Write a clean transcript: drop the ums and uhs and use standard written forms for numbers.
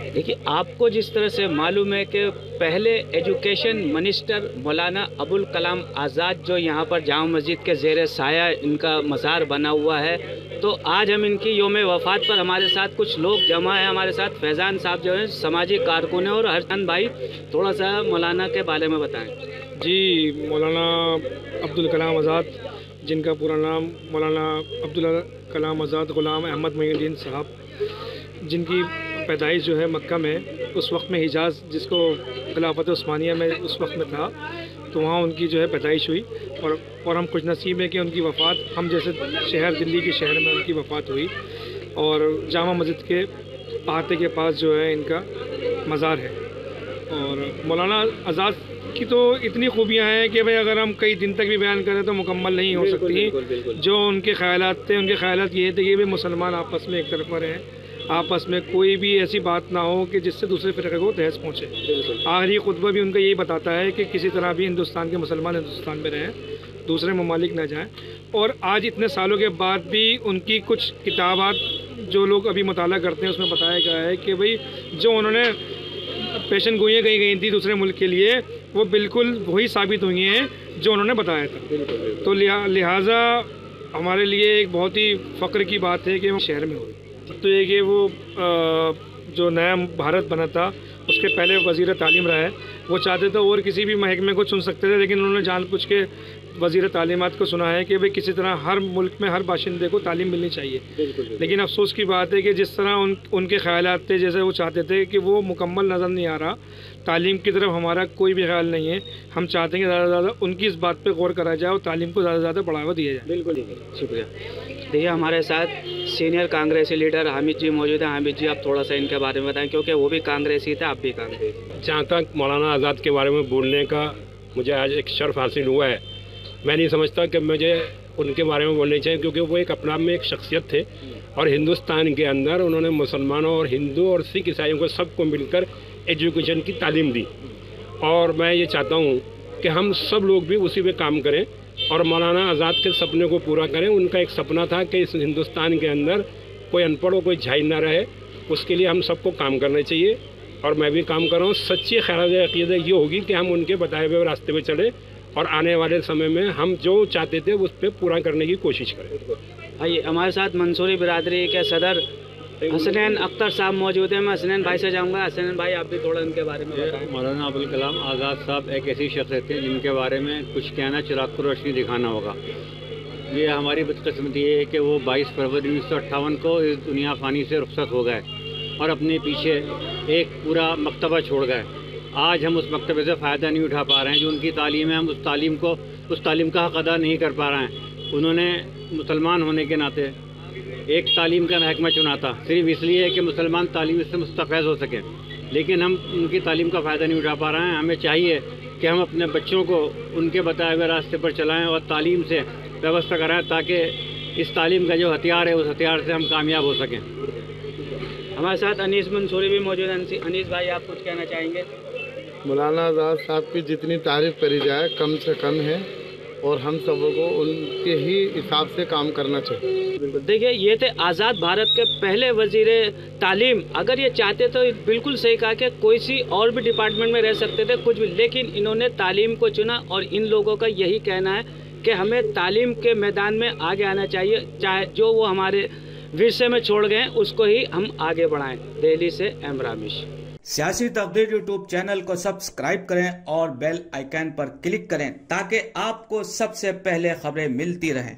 देखिए, आपको जिस तरह से मालूम है कि पहले एजुकेशन मिनिस्टर मौलाना अबुल कलाम आज़ाद जो यहाँ पर जामा मस्जिद के ज़ेर साया इनका मज़ार बना हुआ है, तो आज हम इनकी योम वफ़ात पर हमारे साथ कुछ लोग जमा है। हमारे साथ फैज़ान साहब जो हैं समाजी कारकुन हैं, और हरचंद भाई थोड़ा सा मौलाना के बारे में बताएं। जी, मौलाना अब्दुल कलाम आज़ाद, जिनका पूरा नाम मौलाना अब्दुल कलाम आज़ाद ग़ुलाम अहमद मोइनुद्दीन साहब, जिनकी पैदाइश जो है मक्का में, उस वक्त में हिजाज़ जिसको खिलाफत उस्मानिया में उस वक्त में था, तो वहाँ उनकी जो है पैदाइश हुई। और हम खुश नसीब हैं कि उनकी वफ़ात हम जैसे शहर दिल्ली के शहर में उनकी वफ़ात हुई, और जामा मस्जिद के अहाते के पास जो है इनका मज़ार है। और मौलाना आज़ाद की तो इतनी खूबियाँ हैं कि भाई अगर हम कई दिन तक भी बयान करें तो मुकम्मल नहीं हो सकती। जो उनके ख़यालात थे, उनके ख़यालात ये थे कि भाई मुसलमान आपस में एक तरफा रहें, आपस में कोई भी ऐसी बात ना हो कि जिससे दूसरे फ़िरक़े को ठेस पहुँचे। आखिरी खुतबा भी उनका यही बताता है कि किसी तरह भी हिंदुस्तान के मुसलमान हिंदुस्तान में रहें, दूसरे ममालिक ना जाएं। और आज इतने सालों के बाद भी उनकी कुछ किताबात जो लोग अभी मुताला करते हैं उसमें बताया गया है कि भाई जो उन्होंने पेशन गोइयाँ कही गई थी दूसरे मुल्क के लिए, वो बिल्कुल वही साबित हुई हैं जो उन्होंने बताया था। तो लिहाजा हमारे लिए एक बहुत ही फ़ख्र की बात है कि वो शहर में हो। तो ये कि वो जो नया भारत बना था उसके पहले वज़ीर तालीम रहा है, वो चाहते थे और किसी भी महकमे को चुन सकते थे, लेकिन उन्होंने जानबूझ के वज़ीर तालीमात को सुना है कि भाई किसी तरह हर मुल्क में हर बाशिंदे को तालीम मिलनी चाहिए। लेकिन अफसोस की बात है कि जिस तरह उनके ख़यालात थे, जैसे वो चाहते थे, कि वो मुकम्मल नज़र नहीं आ रहा। तालीम की तरफ हमारा कोई भी ख्याल नहीं है। हम चाहते हैं कि ज़्यादा से ज़्यादा उनकी इस बात पर गौर करा जाए और तालीम को ज़्यादा से ज़्यादा बढ़ावा दिया जाए। बिल्कुल, शुक्रिया। देखिए, हमारे साथ सीनियर कांग्रेसी लीडर हामिद जी मौजूद हैं। हामिद जी, आप थोड़ा सा इनके बारे में बताएं, क्योंकि वो भी कांग्रेसी थे, आप भी कांग्रेसी। जहाँ तक मौलाना आज़ाद के बारे में बोलने का मुझे आज एक शर्फ हासिल हुआ है, मैं नहीं समझता कि मुझे उनके बारे में बोलना चाहिए, क्योंकि वो एक अपना में एक शख्सियत थे और हिंदुस्तान के अंदर उन्होंने मुसलमानों और हिंदू और सिख ईसाइयों को सबको मिलकर एजुकेशन की तालीम दी। और मैं ये चाहता हूँ कि हम सब लोग भी उसी पे काम करें और मौलाना आज़ाद के सपने को पूरा करें। उनका एक सपना था कि इस हिंदुस्तान के अंदर कोई अनपढ़ हो, कोई झाई ना रहे। उसके लिए हम सबको काम करना चाहिए और मैं भी काम कर रहा हूँ। सच्ची ख़ैरात अक़ीदा ये होगी कि हम उनके बताए हुए रास्ते पे चले और आने वाले समय में हम जो चाहते थे उस पर पूरा करने की कोशिश करें। आइए, हमारे साथ मंसूरी बिरादरी के सदर हसनैन अख्तर साहब मौजूद हैं। मैं हसनैन भाई से जाऊँगा। हसनैन भाई, आप भी थोड़ा उनके बारे में बताएं। मौलाना अबुल कलाम आज़ाद साहब एक ऐसी शख्सियत थे जिनके बारे में कुछ कहना चिराग को रोशनी दिखाना होगा। ये हमारी बदकिस्मती है कि वो 22 फरवरी 1958 को इस दुनिया फ़ानी से रुखसत हो गए और अपने पीछे एक पूरा मकतबा छोड़ गए। आज हम उस मकतबे से फ़ायदा नहीं उठा पा रहे हैं। जो उनकी तालीम है, हम उस तालीम का हक़ अदा नहीं कर पा रहे हैं। उन्होंने मुसलमान होने के नाते एक तालीम का महकमा चुना था, सिर्फ इसलिए कि मुसलमान तालीम से मुस्तफ़ैज़ हो सकें, लेकिन हम उनकी तालीम का फ़ायदा नहीं उठा पा रहे हैं। हमें चाहिए कि हम अपने बच्चों को उनके बताए हुए रास्ते पर चलाएं और तालीम से व्यवस्था कराएं, ताकि इस तालीम का जो हथियार है उस हथियार से हम कामयाब हो सकें। हमारे साथ अनीस मंसूरी भी मौजूद हैं। अनीस भाई, आप कुछ कहना चाहेंगे? मौलाना आज़ाद साहब की जितनी तारीफ़ करी जाए कम से कम है, और हम सबों को उनके ही हिसाब से काम करना चाहिए। बिल्कुल। देखिए, ये थे आज़ाद भारत के पहले वज़ीर तालीम। अगर ये चाहते तो बिल्कुल सही कहा कि कोई सी और भी डिपार्टमेंट में रह सकते थे, कुछ भी, लेकिन इन्होंने तालीम को चुना। और इन लोगों का यही कहना है कि हमें तालीम के मैदान में आगे आना चाहिए, चाहे जो वो हमारे विरसे में छोड़ गए उसको ही हम आगे बढ़ाएं। दिल्ली से एमरामिश। सियासी तकदीर यूट्यूब चैनल को सब्सक्राइब करें और बेल आइकन पर क्लिक करें ताकि आपको सबसे पहले खबरें मिलती रहें।